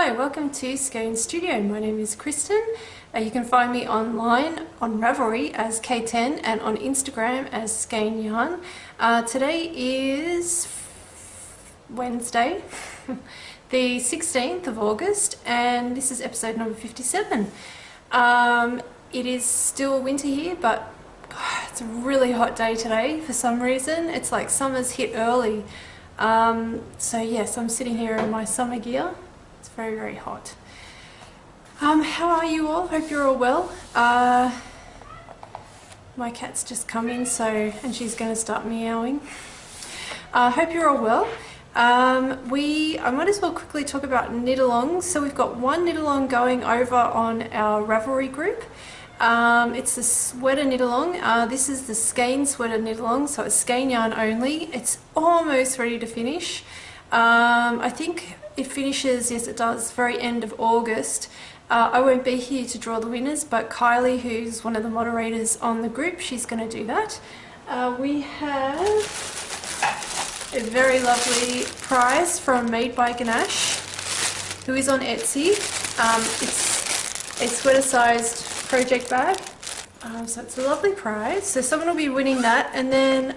Hi, welcome to Skein Studio. My name is Kristen. You can find me online on Ravelry as K10 and on Instagram as Skein Yarn. Today is Wednesday, the 16th of August, and this is episode number 57. It is still winter here, but it's a really hot day today for some reason. It's like summer's hit early. So yes, I'm sitting here in my summer gear. It's very, very hot. How are you all? Hope you're all well. My cat's just come in, and she's going to start meowing. Hope you're all well. I might as well quickly talk about knit-alongs. So we've got one knit-along going over on our Ravelry group. It's the sweater knit-along. This is the Skein sweater knit-along, so it's Skein yarn only. It's almost ready to finish. I think it finishes, yes it does, very end of August. I won't be here to draw the winners, but Kylie, who's one of the moderators on the group, she's going to do that. We have a very lovely prize from Made by Ganache, who is on Etsy. It's a sweater-sized project bag, so it's a lovely prize. So someone will be winning that, and then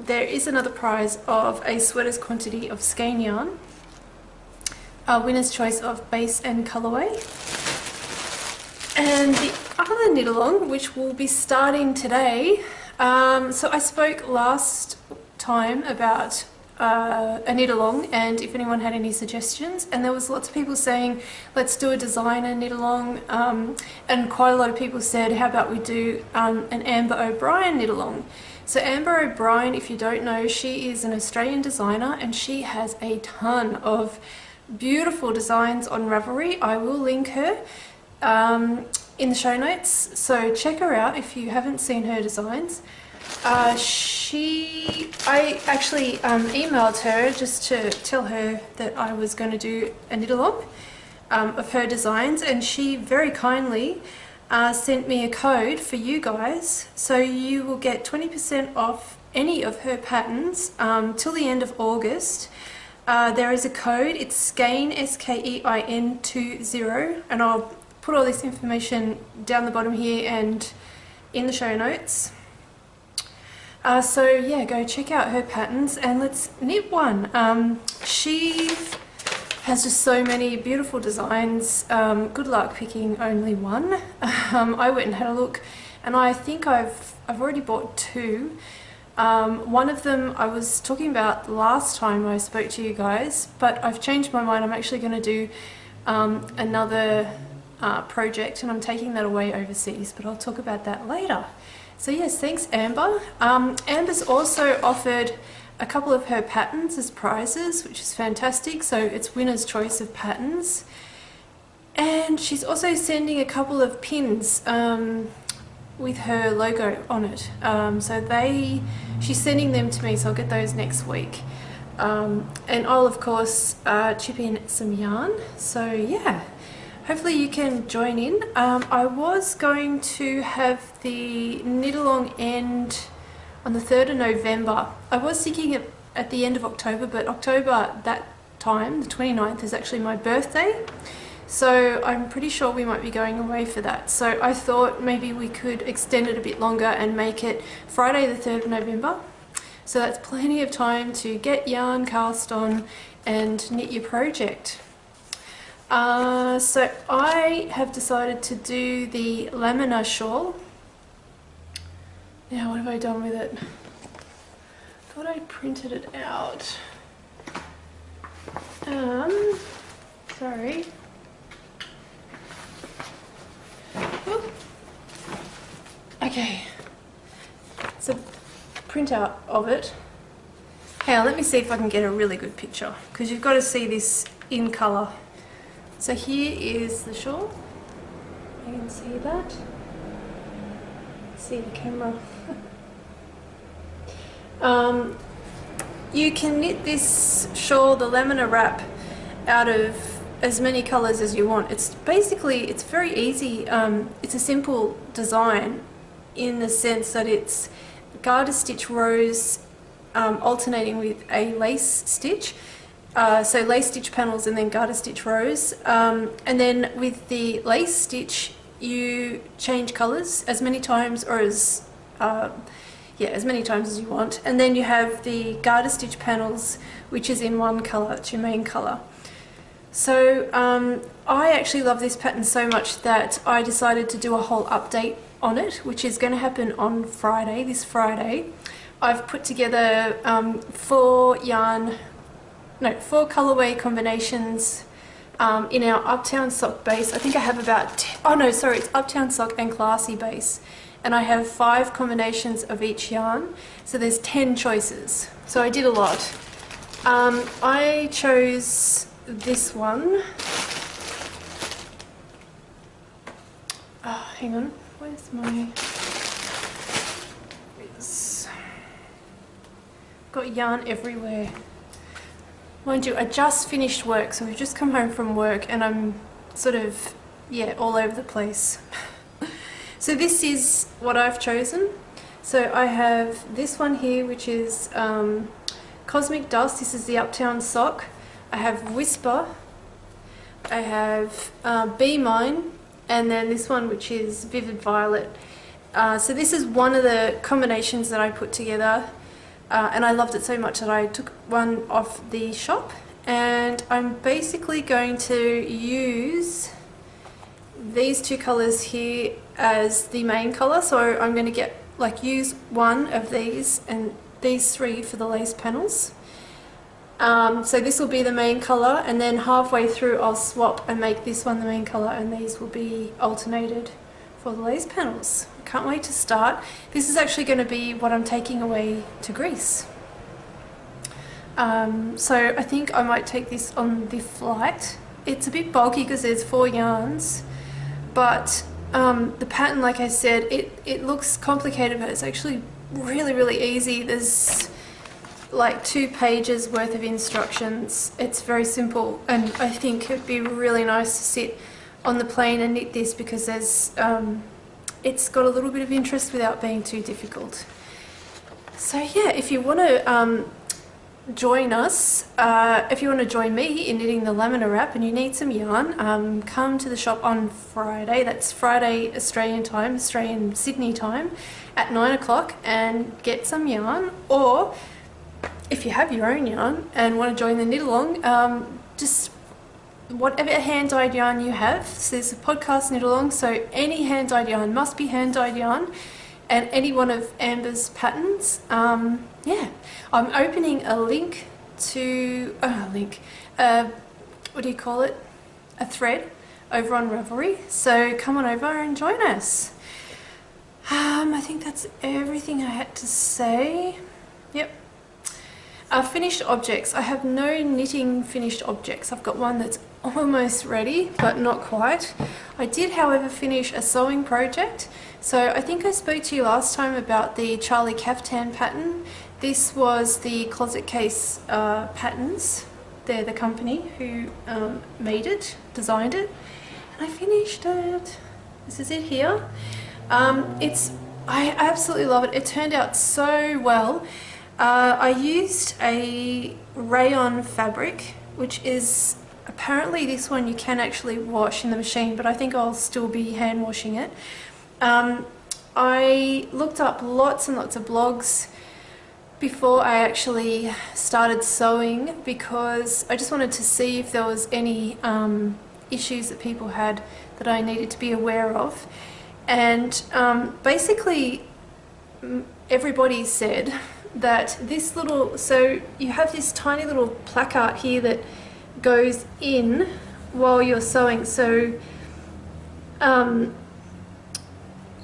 there is another prize of a sweater's quantity of Skein yarn. Winner's choice of base and colourway. And the other knit-along, which will be starting today, so I spoke last time about a knit-along and if anyone had any suggestions, and there was lots of people saying let's do a designer knit-along, and quite a lot of people said how about we do an Amber O'Brien knit-along. So Amber O'Brien, if you don't know, she is an Australian designer and she has a ton of beautiful designs on Ravelry. I will link her in the show notes, so check her out if you haven't seen her designs. I actually emailed her just to tell her that I was going to do a knit-along of her designs, and she very kindly sent me a code for you guys, so you will get 20% off any of her patterns till the end of August. There is a code, it's Skein, S-K-E-I-N 20, and I'll put all this information down the bottom here and in the show notes. So yeah, go check out her patterns and let's knit one. She has just so many beautiful designs. Good luck picking only one. I went and had a look, and I think I've already bought two. One of them I was talking about last time I spoke to you guys, but I've changed my mind. I'm actually going to do another project, and I'm taking that away overseas, but I'll talk about that later. So yes, thanks Amber. Amber's also offered a couple of her patterns as prizes, which is fantastic. So it's winner's choice of patterns. And she's also sending a couple of pins with her logo on it. She's sending them to me, so I'll get those next week. And I'll of course chip in some yarn. So yeah. Hopefully you can join in. I was going to have the knit-along end on the 3rd of November. I was thinking at the end of October, but October that time, the 29th, is actually my birthday. So I'm pretty sure we might be going away for that. So I thought maybe we could extend it a bit longer and make it Friday the 3rd of November. So that's plenty of time to get yarn cast on and knit your project. So I have decided to do the lamina shawl. Now what have I done with it? Thought I printed it out. Sorry. Oop. Okay. It's a printout of it. Hang on, let me see if I can get a really good picture, because you've got to see this in colour. So here is the shawl. You can see that. See the camera. You can knit this shawl, the lamina wrap, out of as many colours as you want. It's very easy. It's a simple design in the sense that it's garter stitch rows alternating with a lace stitch. So lace stitch panels and then garter stitch rows. And then with the lace stitch, you change colours as many times or as many times as you want. And then you have the garter stitch panels, which is in one colour, it's your main colour. So I actually love this pattern so much that I decided to do a whole update on it, which is going to happen on Friday, this Friday. I've put together 4 colourway combinations in our Uptown Sock base. I think I have about, it's Uptown Sock and Classy base. And I have 5 combinations of each yarn. So there's 10 choices. So I did a lot. I chose this one. Oh, hang on, where's my... Got yarn everywhere. Mind you, I just finished work, so we've just come home from work and I'm sort of, all over the place. So this is what I've chosen. So I have this one here, which is Cosmic Dust. This is the Uptown Sock. I have Whisper. I have Be Mine. And then this one, which is Vivid Violet. So this is one of the combinations that I put together. And I loved it so much that I took one off the shop. And I'm basically going to use these 2 colours here as the main colour. So I'm going to use one of these and these 3 for the lace panels. So this will be the main colour, and then halfway through I'll swap and make this one the main colour, and these will be alternated for the lace panels. I can't wait to start. This is actually going to be what I'm taking away to Greece. So I think I might take this on the flight. It's a bit bulky because there's 4 yarns, but the pattern, like I said, it looks complicated, but it's actually really, really easy. There's like 2 pages worth of instructions. It's very simple, and I think it'd be really nice to sit on the plane and knit this because there's it's got a little bit of interest without being too difficult. So yeah, if you want to join us, if you want to join me in knitting the laminar wrap and you need some yarn, come to the shop on Friday. That's Friday Australian time, Australian Sydney time, at 9 o'clock, and get some yarn. Or if you have your own yarn and want to join the knit along, just whatever hand-dyed yarn you have. So there's a podcast knit along, so any hand-dyed yarn must be hand-dyed yarn, and any one of Amber's patterns. Yeah, I'm opening a link to what do you call it? A thread over on Ravelry. So come on over and join us. I think that's everything I had to say. Yep. Finished objects. I have no knitting finished objects. I've got one that's almost ready, but not quite. I did, however, finish a sewing project. So I think I spoke to you last time about the Charlie Caftan pattern. This was the Closet Case Patterns. They're the company who made it, designed it, and I finished it. This is it here. I absolutely love it. It turned out so well. I used a rayon fabric, which is apparently this one you can actually wash in the machine, but I think I'll still be hand washing it. I looked up lots and lots of blogs before I actually started sewing because I just wanted to see if there was any issues that people had that I needed to be aware of. And basically everybody said that this little, so you have this tiny little placard here that goes in while you're sewing. So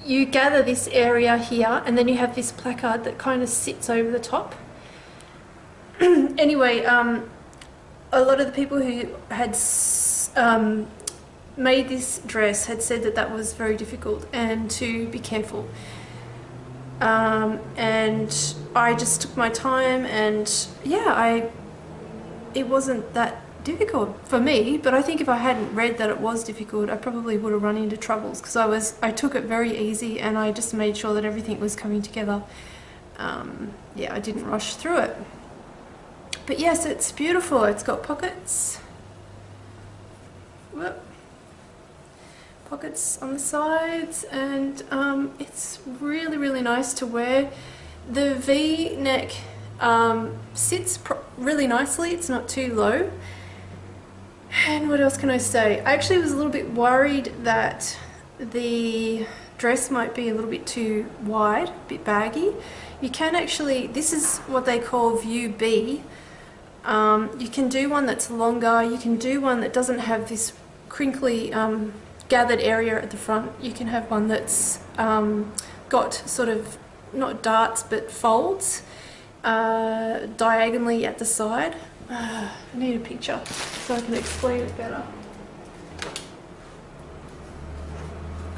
you gather this area here and then you have this placard that kind of sits over the top. Anyway, a lot of the people who had made this dress had said that that was very difficult and to be careful. And I just took my time, and yeah, it wasn't that difficult for me, but I think if I hadn't read that it was difficult, I probably would have run into troubles because I took it very easy and I just made sure that everything was coming together. Yeah, I didn't rush through it. But yes, it's beautiful. It's got pockets. Whoop. Pockets on the sides, and it's really nice to wear. The V-neck sits really nicely. It's not too low. And what else can I say? I actually was a little bit worried that the dress might be a little bit too wide, a bit baggy. You can actually, this is what they call view B. You can do one that's longer. You can do one that doesn't have this crinkly gathered area at the front. You can have one that's got sort of not darts but folds diagonally at the side. I need a picture so I can explain it better.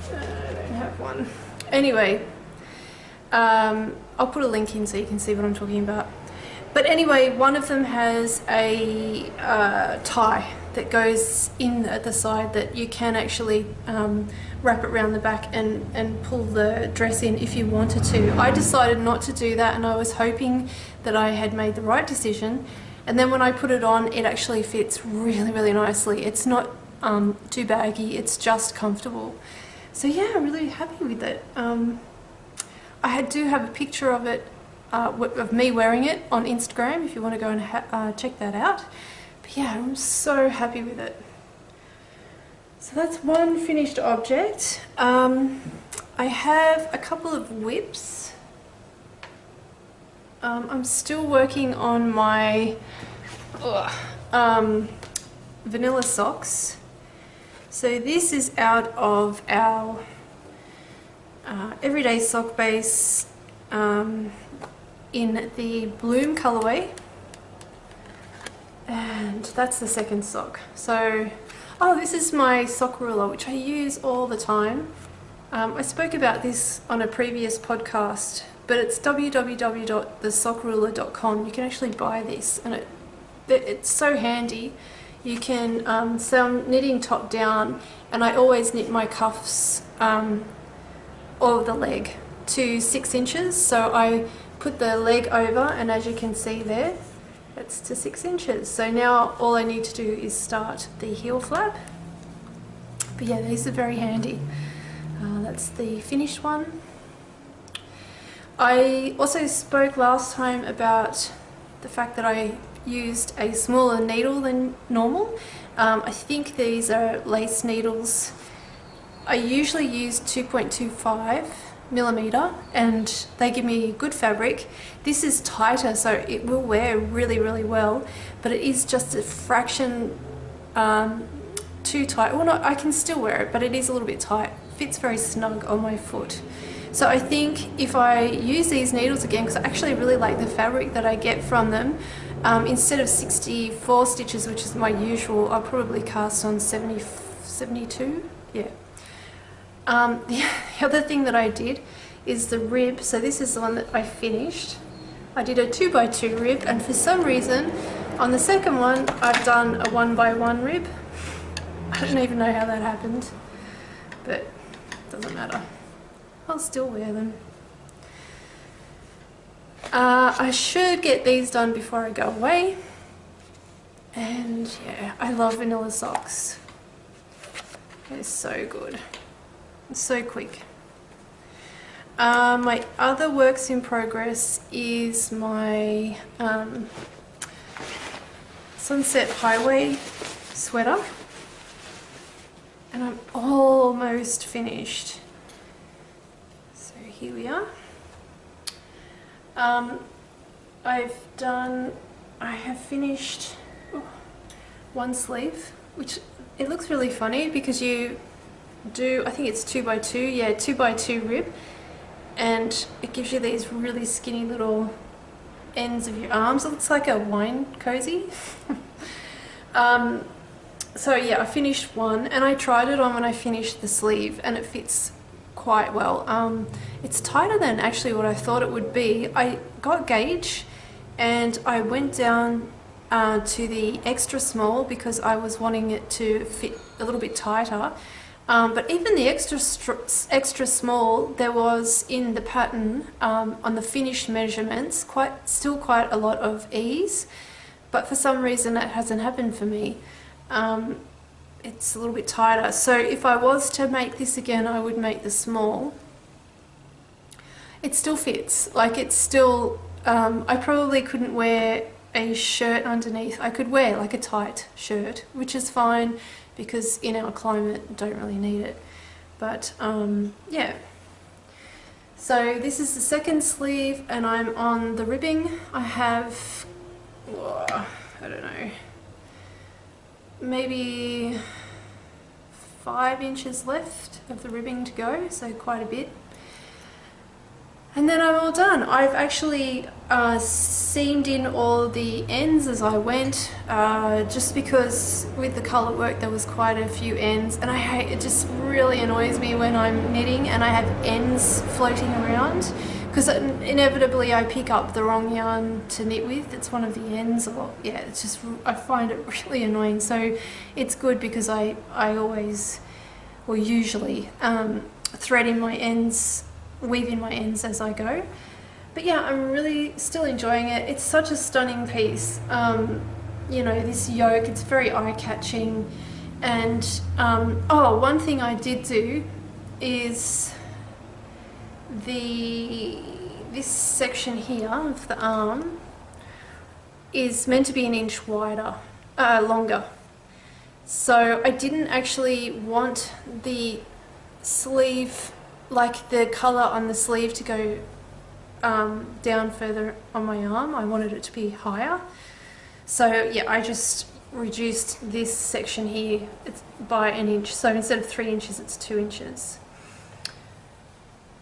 I don't have one. Anyway, I'll put a link in so you can see what I'm talking about. But anyway, one of them has a tie that goes in at the side that you can actually wrap it around the back and pull the dress in if you wanted to. I decided not to do that, and I was hoping that I had made the right decision. And then when I put it on, it actually fits really nicely. It's not too baggy, it's just comfortable. So yeah, I'm really happy with it. I do have a picture of it, of me wearing it on Instagram if you want to go and check that out. But yeah, I'm so happy with it. So that's one finished object. I have a couple of whips. I'm still working on my vanilla socks. So this is out of our everyday sock base in the Bloom colourway, and that's the second sock. So, oh, this is my sock ruler, which I use all the time. I spoke about this on a previous podcast, but it's www.thesockruler.com. You can actually buy this, and it's so handy. You can, so I'm knitting top down, and I always knit my cuffs or the leg to 6 inches. So I put the leg over, and as you can see there, it's to 6 inches. So now all I need to do is start the heel flap. But yeah, these are very handy. That's the finished one. I also spoke last time about the fact that I used a smaller needle than normal. I think these are lace needles. I usually use 2.25mm, and they give me good fabric. This is tighter, so it will wear really well, but it is just a fraction too tight. Well, not, I can still wear it, but it is a little bit tight. Fits very snug on my foot. So I think if I use these needles again, because I actually really like the fabric that I get from them, instead of 64 stitches, which is my usual, I'll probably cast on 72, yeah. The other thing that I did is the rib. So this is the one that I finished. I did a 2x2 rib, and for some reason on the second one I've done a 1x1 rib. I don't even know how that happened, but it doesn't matter. I'll still wear them. I should get these done before I go away. And yeah, I love vanilla socks. They're so good. It's so quick. My other works in progress is my Sunset Highway sweater. And I'm almost finished. So here we are. I have finished one sleeve, which it looks really funny because you do, I think it's 2x2, yeah, 2x2 rib, and it gives you these really skinny little ends of your arms. It looks like a wine cozy. So yeah, I finished one, and I tried it on when I finished the sleeve, and it fits quite well. It's tighter than actually what I thought it would be. I got gauge, and I went down to the extra small because I was wanting it to fit a little bit tighter. But even the extra small, there was in the pattern on the finished measurements still quite a lot of ease. but for some reason it hasn't happened for me. It's a little bit tighter. So if I was to make this again, I would make the small. It still fits, like it's still, I probably couldn't wear a shirt underneath. I could wear like a tight shirt, which is fine because in our climate don't really need it. But yeah. So this is the second sleeve and I'm on the ribbing. I have, I don't know, maybe 5 inches left of the ribbing to go, so quite a bit. And then I'm all done. I've actually seamed in all the ends as I went, just because with the colour work there was quite a few ends, and I hate, it just really annoys me when I'm knitting and I have ends floating around, because inevitably I pick up the wrong yarn to knit with. It's one of the ends, or yeah, it's just, I find it really annoying. So it's good because I always, or usually, thread in my ends, weave in my ends as I go. But yeah, I'm really still enjoying it. It's such a stunning piece. You know, this yoke, it's very eye-catching. And oh, one thing I did do is this section here of the arm is meant to be an inch wider, longer. So I didn't actually want the sleeve, like the colour on the sleeve, to go down further on my arm. I wanted it to be higher. So yeah, I just reduced this section here by an inch. So instead of 3 inches, it's 2 inches.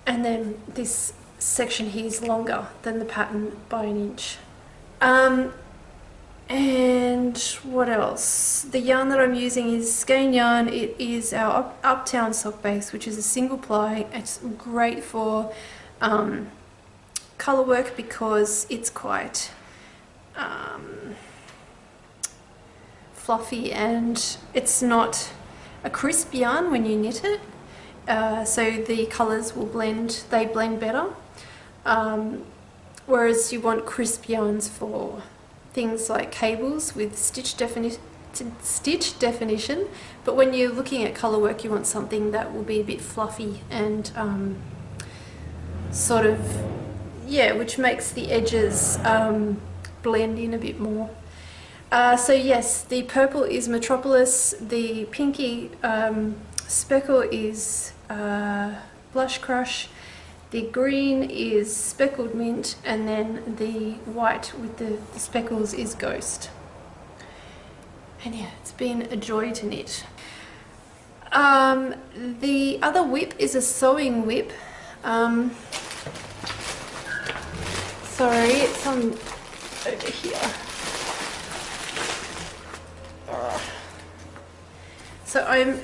And then this section here is longer than the pattern by an inch. And what else? The yarn that I'm using is skein yarn. It is our Uptown sock base, which is a single ply. It's great for colour work because it's quite fluffy and it's not a crisp yarn when you knit it. So the colours will blend, they blend better. Whereas you want crisp yarns for things like cables with stitch definition, but when you're looking at colour work you want something that will be a bit fluffy and sort of, yeah, which makes the edges blend in a bit more. So yes, the purple is Metropolis, the pinky speckle is Blush Crush, the green is Speckled Mint, and then the white with the speckles is Ghost. And yeah, it's been a joy to knit. The other whip is a sewing whip. Sorry, it's on over here. So I'm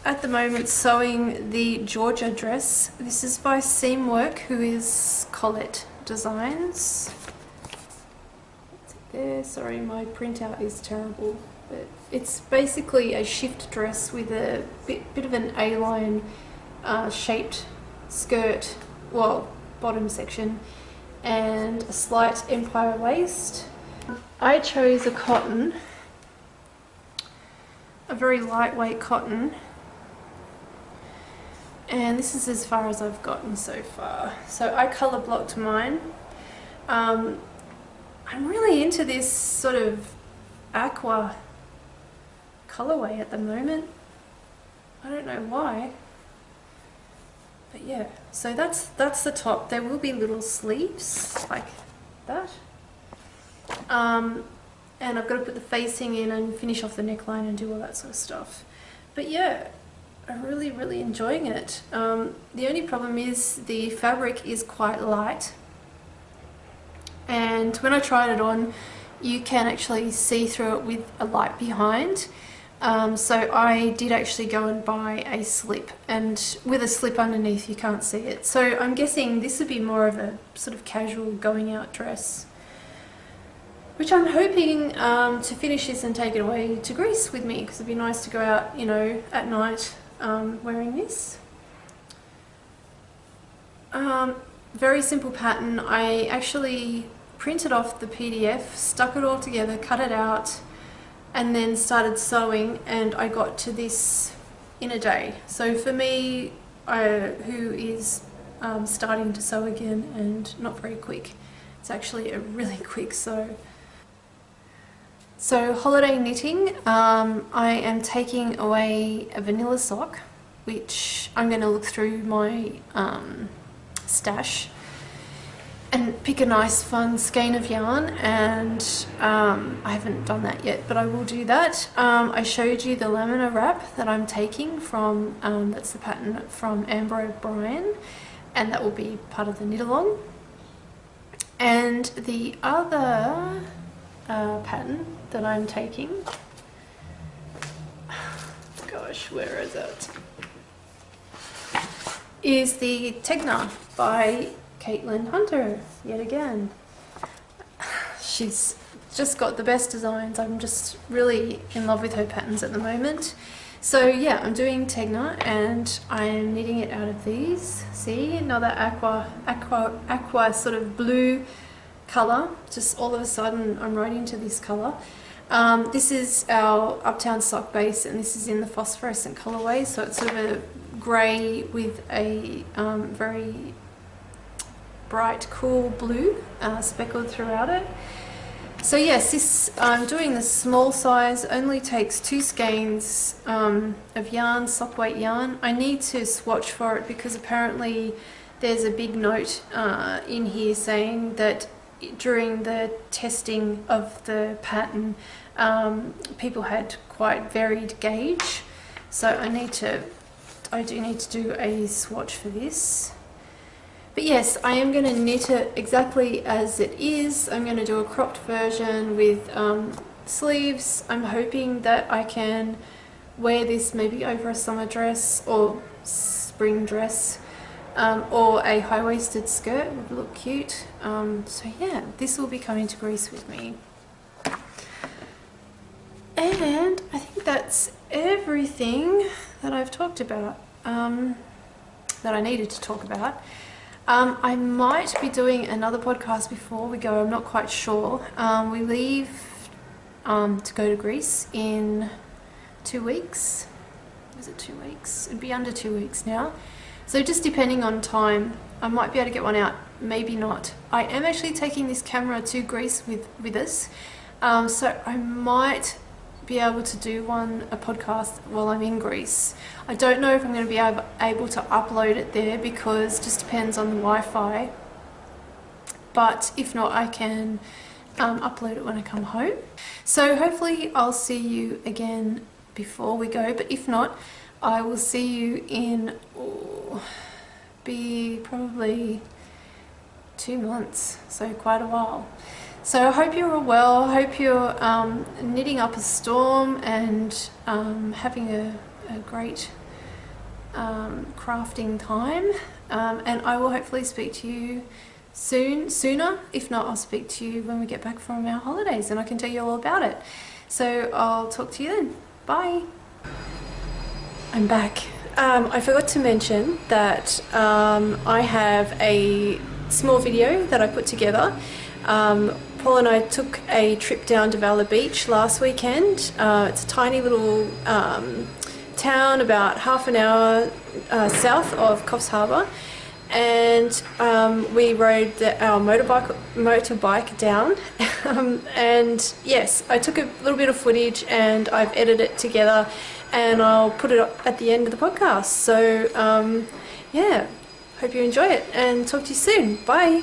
at the moment sewing the Georgia dress. This is by Seamwork, who is Colette Designs. There, sorry, my printout is terrible, but it's basically a shift dress with a bit of an A-line shaped skirt, well, bottom section, and a slight empire waist. I chose a cotton, a very lightweight cotton, and this is as far as I've gotten so far. So I colour blocked mine. I'm really into this sort of aqua colourway at the moment. I don't know why, but yeah. So that's the top. There will be little sleeves like that, and I've got to put the facing in and finish off the neckline and do all that sort of stuff. But yeah, I'm really enjoying it. The only problem is the fabric is quite light, and when I tried it on you can actually see through it with a light behind. So I did actually go and buy a slip, and with a slip underneath you can't see it. So I'm guessing this would be more of a sort of casual going out dress, which I'm hoping to finish this and take it away to Greece with me, because it'd be nice to go out, you know, at night wearing this. Very simple pattern. I actually printed off the PDF, stuck it all together, cut it out, and then started sewing, and I got to this in a day. So for me, who is starting to sew again and not very quick, it's actually a really quick sew. So holiday knitting, I am taking away a vanilla sock, which I'm going to look through my stash and pick a nice fun skein of yarn, and I haven't done that yet, but I will do that. I showed you the laminar wrap that I'm taking from, that's the pattern from Amber O'Brien, and that will be part of the knit along. And the other pattern that I'm taking, gosh, where is it? Is the Tegna by Caitlin Hunter, yet again. She's just got the best designs. I'm just really in love with her patterns at the moment. So yeah, I'm doing Tegna, and I'm knitting it out of these. See, another aqua sort of blue colour. Just all of a sudden I'm right into this colour. This is our Uptown sock base, and this is in the phosphorescent colourway, so it's sort of a grey with a very bright cool blue speckled throughout it. So yes, this I'm doing the small size, only takes 2 skeins of yarn, sock weight yarn. I need to swatch for it because apparently there's a big note in here saying that during the testing of the pattern people had quite varied gauge, so I do need to do a swatch for this. But yes, I am going to knit it exactly as it is. I'm going to do a cropped version with sleeves. I'm hoping that I can wear this maybe over a summer dress or spring dress, or a high-waisted skirt would look cute. So yeah, this will be coming to Greece with me. And I think that's everything that I've talked about, that I needed to talk about. I might be doing another podcast before we go, I'm not quite sure. We leave to go to Greece in 2 weeks. Is it 2 weeks? It'd be under 2 weeks now. So just depending on time, I might be able to get one out, maybe not. I am actually taking this camera to Greece with us, so I might be able to do a podcast while I'm in Greece. I don't know if I'm going to be able to upload it there because it just depends on the Wi-Fi, but if not, I can upload it when I come home. So hopefully I'll see you again before we go, but if not, I will see you in probably 2 months, so quite a while. So I hope you're all well. I hope you're knitting up a storm and having a great crafting time, and I will hopefully speak to you sooner. If not, I'll speak to you when we get back from our holidays and I can tell you all about it. So I'll talk to you then. Bye. I'm back. I forgot to mention that I have a small video that I put together. Paul and I took a trip down to Valor Beach last weekend. It's a tiny little town about half an hour south of Coffs Harbour, and we rode our motorbike down. And yes, I took a little bit of footage and I've edited it together, and I'll put it at the end of the podcast. So yeah, hope you enjoy it and talk to you soon. Bye.